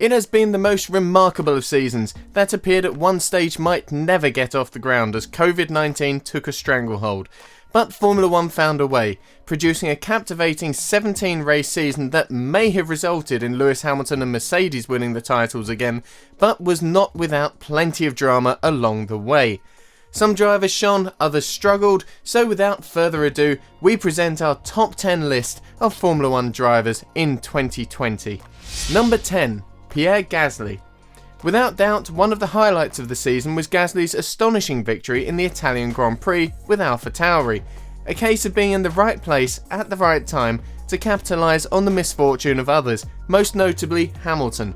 It has been the most remarkable of seasons that appeared at one stage might never get off the ground as COVID-19 took a stranglehold. But Formula 1 found a way, producing a captivating 17-race season that may have resulted in Lewis Hamilton and Mercedes winning the titles again, but was not without plenty of drama along the way. Some drivers shone, others struggled, so without further ado, we present our top 10 list of Formula 1 drivers in 2020. Number 10. Pierre Gasly. Without doubt, one of the highlights of the season was Gasly's astonishing victory in the Italian Grand Prix with AlphaTauri, a case of being in the right place at the right time to capitalise on the misfortune of others, most notably Hamilton.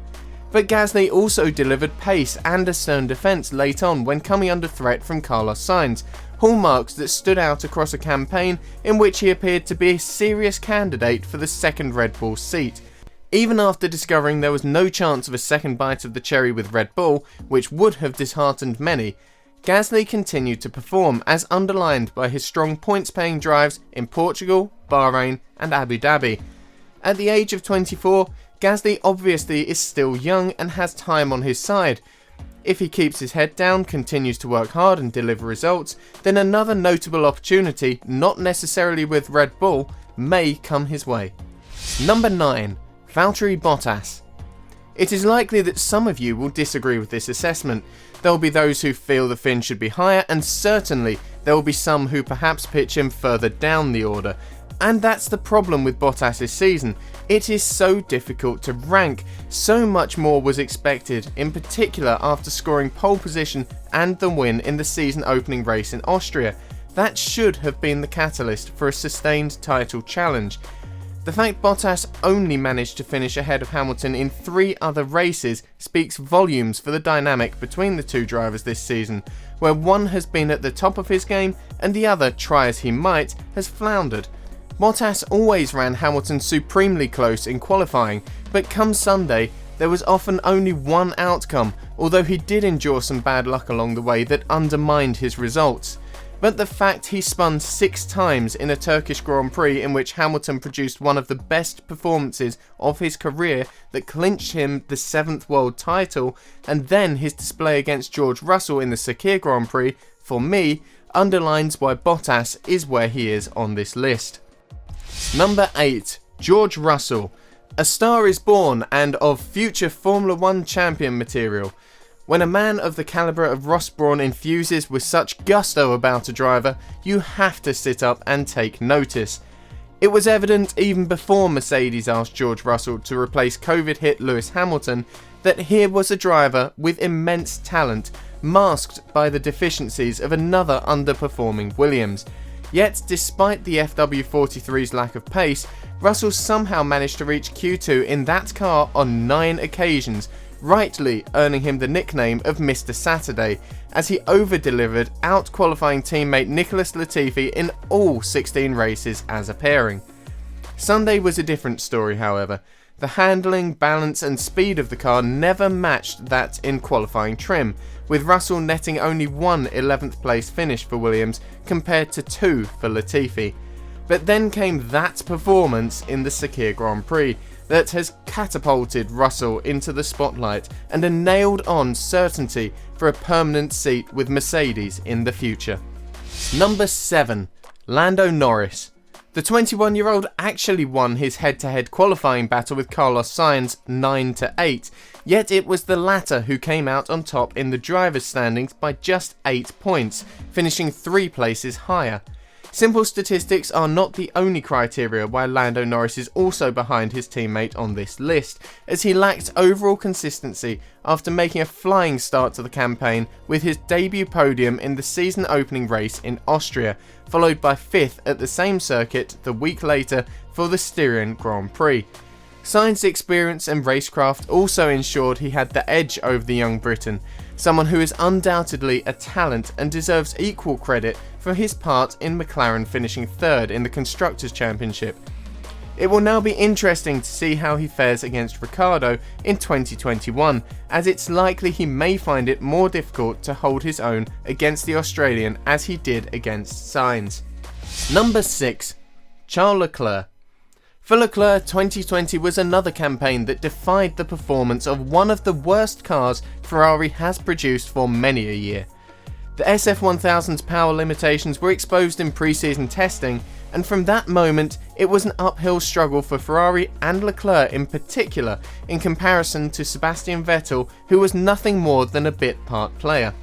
But Gasly also delivered pace and a stern defence late on when coming under threat from Carlos Sainz, hallmarks that stood out across a campaign in which he appeared to be a serious candidate for the second Red Bull seat. Even after discovering there was no chance of a second bite of the cherry with Red Bull, which would have disheartened many, Gasly continued to perform as underlined by his strong points-paying drives in Portugal, Bahrain and Abu Dhabi. At the age of 24, Gasly obviously is still young and has time on his side. If he keeps his head down, continues to work hard and deliver results, then another notable opportunity, not necessarily with Red Bull, may come his way. Number 9. Valtteri Bottas. It is likely that some of you will disagree with this assessment. There will be those who feel the Finn should be higher, and certainly there will be some who perhaps pitch him further down the order. And that's the problem with Bottas' season. It is so difficult to rank. So much more was expected, in particular after scoring pole position and the win in the season opening race in Austria. That should have been the catalyst for a sustained title challenge. The fact Bottas only managed to finish ahead of Hamilton in 3 other races speaks volumes for the dynamic between the two drivers this season, where one has been at the top of his game and the other, try as he might, has floundered. Bottas always ran Hamilton supremely close in qualifying, but come Sunday, there was often only one outcome, although he did endure some bad luck along the way that undermined his results. But the fact he spun 6 times in a Turkish Grand Prix in which Hamilton produced one of the best performances of his career that clinched him the 7th world title, and then his display against George Russell in the Sakir Grand Prix, for me, underlines why Bottas is where he is on this list. Number 8. George Russell. A star is born and of future Formula 1 champion material. When a man of the calibre of Ross Brawn infuses with such gusto about a driver, you have to sit up and take notice. It was evident even before Mercedes asked George Russell to replace COVID-hit Lewis Hamilton that here was a driver with immense talent, masked by the deficiencies of another underperforming Williams. Yet, despite the FW43's lack of pace, Russell somehow managed to reach Q2 in that car on 9 occasions, rightly earning him the nickname of Mr. Saturday, as he over-delivered, out-qualifying teammate Nicholas Latifi in all 16 races as a pairing. Sunday was a different story, however. The handling, balance and speed of the car never matched that in qualifying trim, with Russell netting only one 11th place finish for Williams compared to 2 for Latifi. But then came that performance in the Sakir Grand Prix that has catapulted Russell into the spotlight and a nailed-on certainty for a permanent seat with Mercedes in the future. Number 7. Lando Norris. The 21-year-old actually won his head-to-head qualifying battle with Carlos Sainz 9-8, yet it was the latter who came out on top in the drivers' standings by just 8 points, finishing 3 places higher. Simple statistics are not the only criteria why Lando Norris is also behind his teammate on this list, as he lacked overall consistency after making a flying start to the campaign with his debut podium in the season opening race in Austria, followed by 5th at the same circuit the week later for the Styrian Grand Prix. Sainz's experience and racecraft also ensured he had the edge over the young Briton, someone who is undoubtedly a talent and deserves equal credit for his part in McLaren finishing 3rd in the Constructors' Championship. It will now be interesting to see how he fares against Ricciardo in 2021, as it's likely he may find it more difficult to hold his own against the Australian as he did against Sainz. Number 6. Charles Leclerc. For Leclerc, 2020 was another campaign that defied the performance of one of the worst cars Ferrari has produced for many a year. The SF1000's power limitations were exposed in pre-season testing, and from that moment it was an uphill struggle for Ferrari and Leclerc in particular in comparison to Sebastian Vettel, who was nothing more than a bit part player.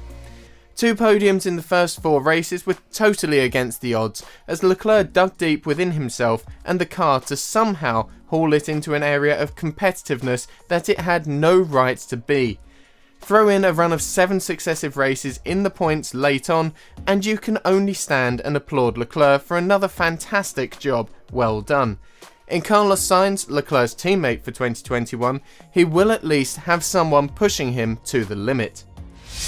2 podiums in the first 4 races were totally against the odds, as Leclerc dug deep within himself and the car to somehow haul it into an area of competitiveness that it had no right to be. Throw in a run of 7 successive races in the points late on, and you can only stand and applaud Leclerc for another fantastic job well done. In Carlos Sainz, Leclerc's teammate for 2021, he will at least have someone pushing him to the limit.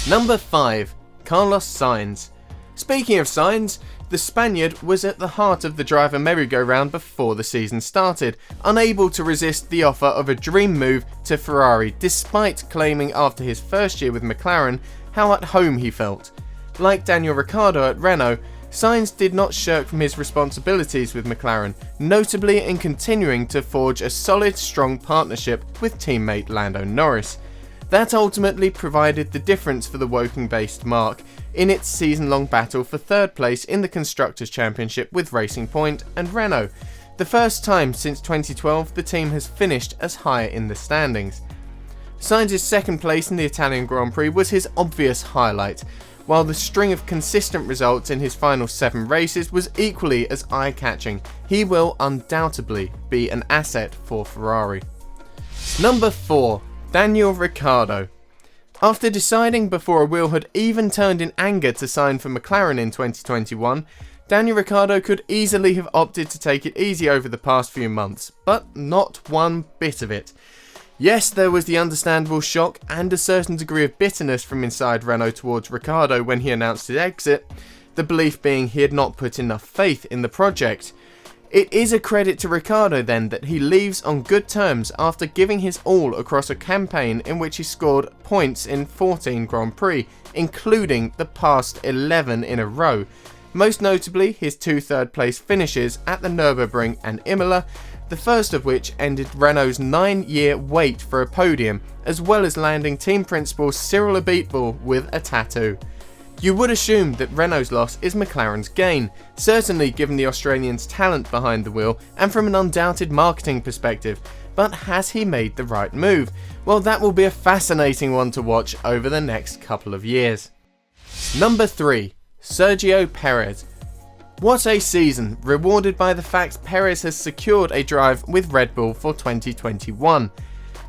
Number 5. Carlos Sainz. Speaking of Sainz, the Spaniard was at the heart of the driver merry-go-round before the season started, unable to resist the offer of a dream move to Ferrari despite claiming after his first year with McLaren how at home he felt. Like Daniel Ricciardo at Renault, Sainz did not shirk from his responsibilities with McLaren, notably in continuing to forge a solid, strong partnership with teammate Lando Norris. That ultimately provided the difference for the Woking-based Mark in its season-long battle for 3rd place in the Constructors' Championship with Racing Point and Renault, the first time since 2012 the team has finished as high in the standings. Sainz's 2nd place in the Italian Grand Prix was his obvious highlight, while the string of consistent results in his final 7 races was equally as eye-catching. He will undoubtedly be an asset for Ferrari. Number 4. Daniel Ricciardo. After deciding before a wheel had even turned in anger to sign for McLaren in 2021, Daniel Ricciardo could easily have opted to take it easy over the past few months, but not one bit of it. Yes, there was the understandable shock and a certain degree of bitterness from inside Renault towards Ricciardo when he announced his exit, the belief being he had not put enough faith in the project. It is a credit to Ricciardo then that he leaves on good terms after giving his all across a campaign in which he scored points in 14 Grand Prix, including the past 11 in a row, most notably his 2 third-place finishes at the Nürburgring and Imola, the first of which ended Renault's 9-year wait for a podium, as well as landing team principal Cyril Abiteboul with a tattoo. You would assume that Renault's loss is McLaren's gain, certainly given the Australian's talent behind the wheel and from an undoubted marketing perspective, but has he made the right move? Well, that will be a fascinating one to watch over the next couple of years. Number 3. Sergio Perez. What a season, rewarded by the fact Perez has secured a drive with Red Bull for 2021.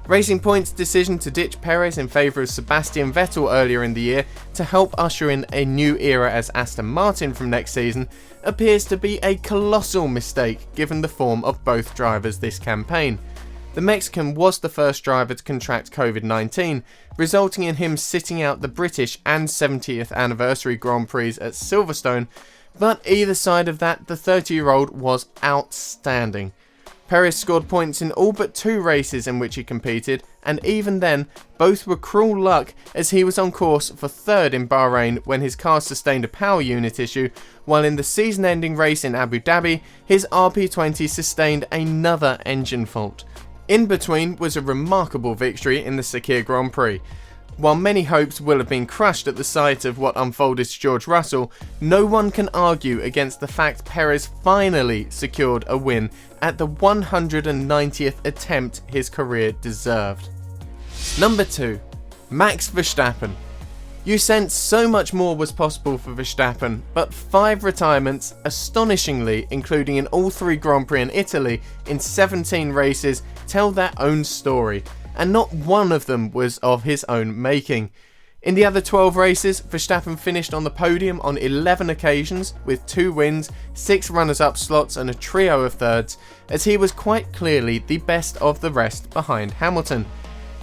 Racing Point's decision to ditch Perez in favour of Sebastian Vettel earlier in the year to help usher in a new era as Aston Martin from next season appears to be a colossal mistake given the form of both drivers this campaign. The Mexican was the first driver to contract COVID-19, resulting in him sitting out the British and 70th anniversary Grand Prix at Silverstone, but either side of that, the 30-year-old was outstanding. Perez scored points in all but 2 races in which he competed, and even then, both were cruel luck as he was on course for 3rd in Bahrain when his car sustained a power unit issue, while in the season-ending race in Abu Dhabi, his RP20 sustained another engine fault. In between was a remarkable victory in the Sakir Grand Prix. While many hopes will have been crushed at the sight of what unfolded to George Russell, no one can argue against the fact Perez finally secured a win at the 190th attempt his career deserved. Number 2. Max Verstappen. You sense so much more was possible for Verstappen, but 5 retirements, astonishingly including in all 3 Grand Prix in Italy in 17 races, tell their own story, and not one of them was of his own making. In the other 12 races, Verstappen finished on the podium on 11 occasions with 2 wins, 6 runners-up slots and a trio of thirds, as he was quite clearly the best of the rest behind Hamilton.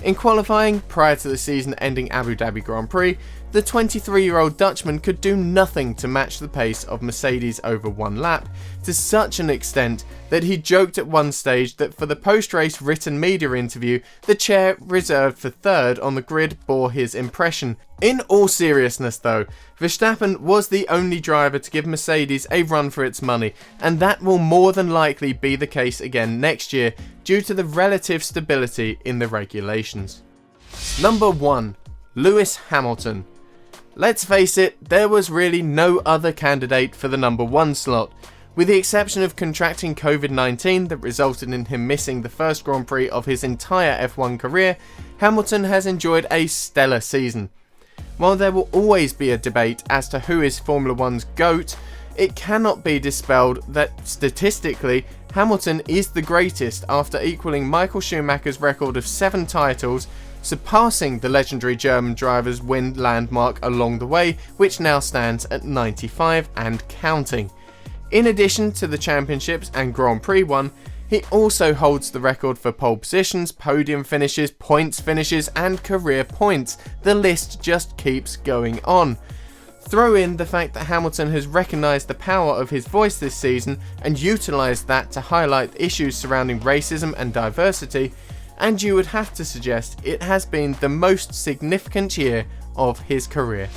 In qualifying, prior to the season-ending Abu Dhabi Grand Prix, the 23-year-old Dutchman could do nothing to match the pace of Mercedes over one lap, to such an extent that he joked at one stage that for the post-race written media interview, the chair reserved for third on the grid bore his impression. In all seriousness though, Verstappen was the only driver to give Mercedes a run for its money, and that will more than likely be the case again next year due to the relative stability in the regulations. Number 1. Lewis Hamilton. Let's face it, there was really no other candidate for the number 1 slot. With the exception of contracting COVID-19 that resulted in him missing the first Grand Prix of his entire F1 career, Hamilton has enjoyed a stellar season. While there will always be a debate as to who is Formula 1's GOAT, it cannot be dispelled that statistically, Hamilton is the greatest after equaling Michael Schumacher's record of 7 titles, surpassing the legendary German driver's win landmark along the way, which now stands at 95 and counting. In addition to the championships and Grand Prix won, he also holds the record for pole positions, podium finishes, points finishes and career points. The list just keeps going on. Throw in the fact that Hamilton has recognised the power of his voice this season and utilised that to highlight issues surrounding racism and diversity, and you would have to suggest it has been the most significant year of his career.